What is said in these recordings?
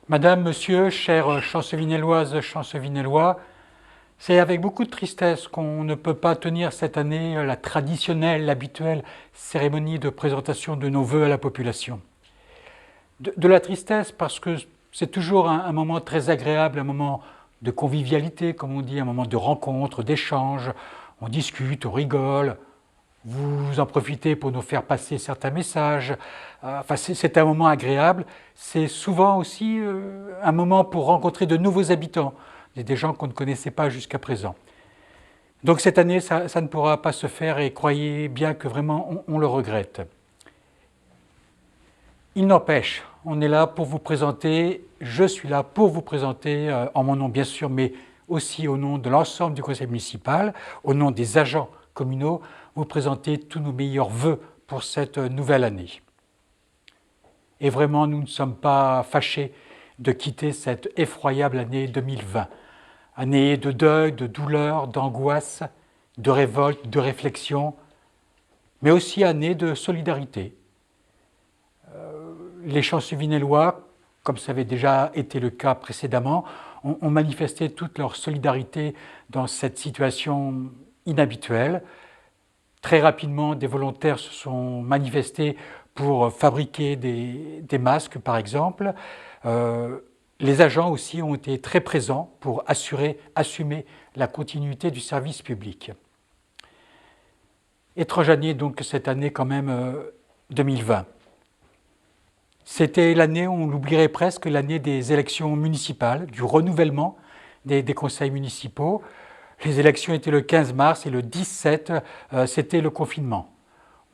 Madame, Monsieur, chers Chancevignéloises, Chancevignélois, c'est avec beaucoup de tristesse qu'on ne peut pas tenir cette année la traditionnelle, l'habituelle cérémonie de présentation de nos vœux à la population. De la tristesse parce que c'est toujours un moment très agréable, un moment de convivialité, comme on dit, un moment de rencontre, d'échange. On discute, on rigole, vous en profitez pour nous faire passer certains messages. Enfin, c'est un moment agréable. C'est souvent aussi un moment pour rencontrer de nouveaux habitants, des gens qu'on ne connaissait pas jusqu'à présent. Donc cette année, ça ne pourra pas se faire et croyez bien que vraiment on le regrette. Il n'empêche, on est là pour vous présenter, je suis là pour vous présenter, en mon nom bien sûr, mais aussi au nom de l'ensemble du conseil municipal, au nom des agents communaux, vous présenter tous nos meilleurs vœux pour cette nouvelle année. Et vraiment, nous ne sommes pas fâchés de quitter cette effroyable année 2020. Année de deuil, de douleur, d'angoisse, de révolte, de réflexion, mais aussi année de solidarité. Les Chancevignélois, comme ça avait déjà été le cas précédemment, ont manifesté toute leur solidarité dans cette situation inhabituelle. Très rapidement, des volontaires se sont manifestés pour fabriquer des masques, par exemple. Les agents aussi ont été très présents pour assumer la continuité du service public. Étrange année, donc, cette année quand même 2020. C'était l'année, on l'oublierait presque, l'année des élections municipales, du renouvellement des conseils municipaux. Les élections étaient le 15 mars et le 17, c'était le confinement.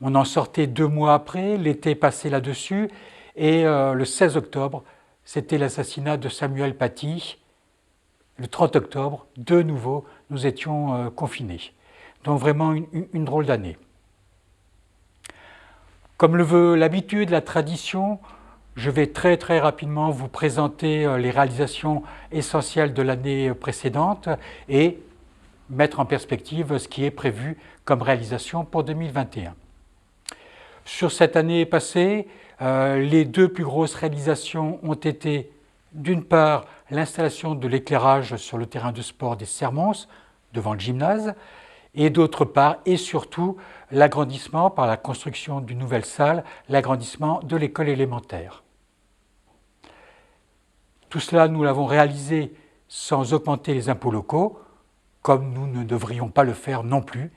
On en sortait 2 mois après, l'été passé là-dessus, et le 16 octobre, c'était l'assassinat de Samuel Paty. Le 30 octobre, de nouveau, nous étions confinés. Donc vraiment une drôle d'année. Comme le veut l'habitude, la tradition, je vais très rapidement vous présenter les réalisations essentielles de l'année précédente et mettre en perspective ce qui est prévu comme réalisation pour 2021. Sur cette année passée, les 2 plus grosses réalisations ont été d'une part l'installation de l'éclairage sur le terrain de sport des Sermons devant le gymnase et d'autre part et surtout l'agrandissement par la construction d'une nouvelle salle, l'agrandissement de l'école élémentaire. Tout cela, nous l'avons réalisé sans augmenter les impôts locaux, comme nous ne devrions pas le faire non plus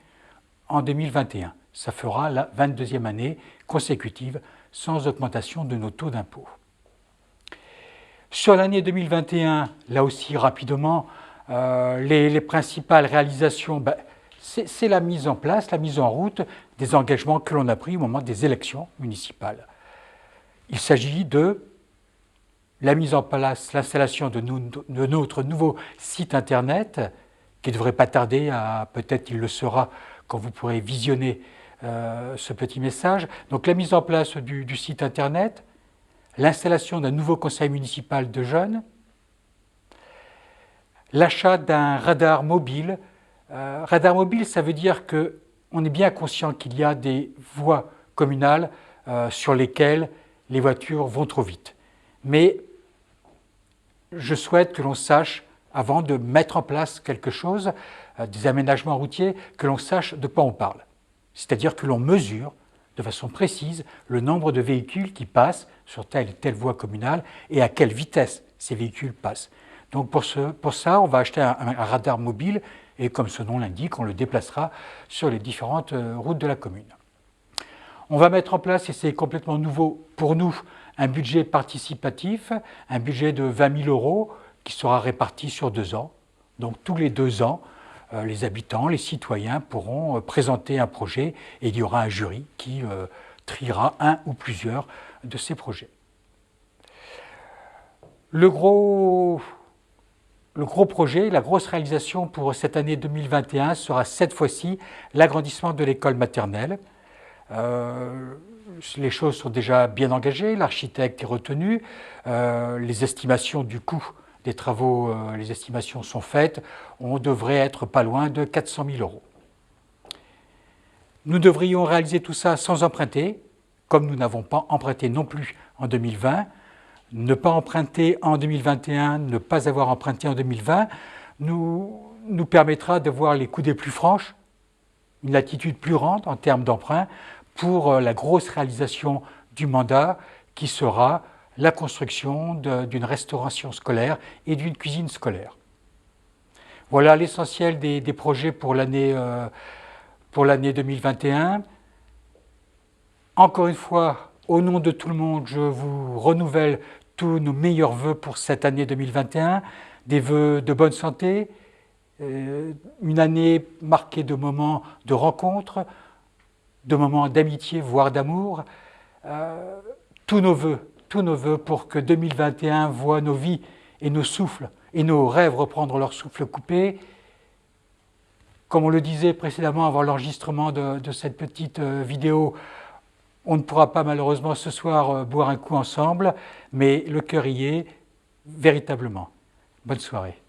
en 2021. Ça fera la 22e année consécutive sans augmentation de nos taux d'impôt. Sur l'année 2021, là aussi rapidement, les principales réalisations, c'est la mise en place, la mise en route des engagements que l'on a pris au moment des élections municipales. Il s'agit de la mise en place, l'installation de notre nouveau site internet, qui ne devrait pas tarder, peut-être il le sera quand vous pourrez visionner ce petit message. Donc la mise en place du site internet, l'installation d'un nouveau conseil municipal de jeunes, l'achat d'un radar mobile. Radar mobile, ça veut dire qu'on est bien conscient qu'il y a des voies communales sur lesquelles les voitures vont trop vite. Mais je souhaite que l'on sache, avant de mettre en place quelque chose, des aménagements routiers, que l'on sache de quoi on parle. C'est-à-dire que l'on mesure de façon précise le nombre de véhicules qui passent sur telle et telle voie communale et à quelle vitesse ces véhicules passent. Donc pour ça, on va acheter un radar mobile et comme ce nom l'indique, on le déplacera sur les différentes routes de la commune. On va mettre en place, et c'est complètement nouveau pour nous, un budget participatif, un budget de 20 000 € qui sera réparti sur 2 ans. Donc tous les 2 ans, les habitants, les citoyens pourront présenter un projet et il y aura un jury qui triera un ou plusieurs de ces projets. Le gros projet, la grosse réalisation pour cette année 2021 sera cette fois-ci l'agrandissement de l'école maternelle. Les choses sont déjà bien engagées, l'architecte est retenu, les estimations du coût des travaux, les estimations sont faites, on devrait être pas loin de 400 000 €. Nous devrions réaliser tout ça sans emprunter, comme nous n'avons pas emprunté non plus en 2020. ne pas emprunter en 2021, ne pas avoir emprunté en 2020, nous permettra de voir les coudées plus franches, une latitude plus grande en termes d'emprunt pour la grosse réalisation du mandat qui sera la construction d'une restauration scolaire et d'une cuisine scolaire. Voilà l'essentiel des projets pour l'année 2021. Encore une fois, au nom de tout le monde, je vous renouvelle tous nos meilleurs vœux pour cette année 2021, des vœux de bonne santé, une année marquée de moments de rencontres, de moments d'amitié, voire d'amour. Tous nos vœux pour que 2021 voit nos vies et nos souffles et nos rêves reprendre leur souffle coupé. Comme on le disait précédemment avant l'enregistrement de cette petite vidéo, on ne pourra pas malheureusement ce soir boire un coup ensemble, mais le cœur y est véritablement. Bonne soirée.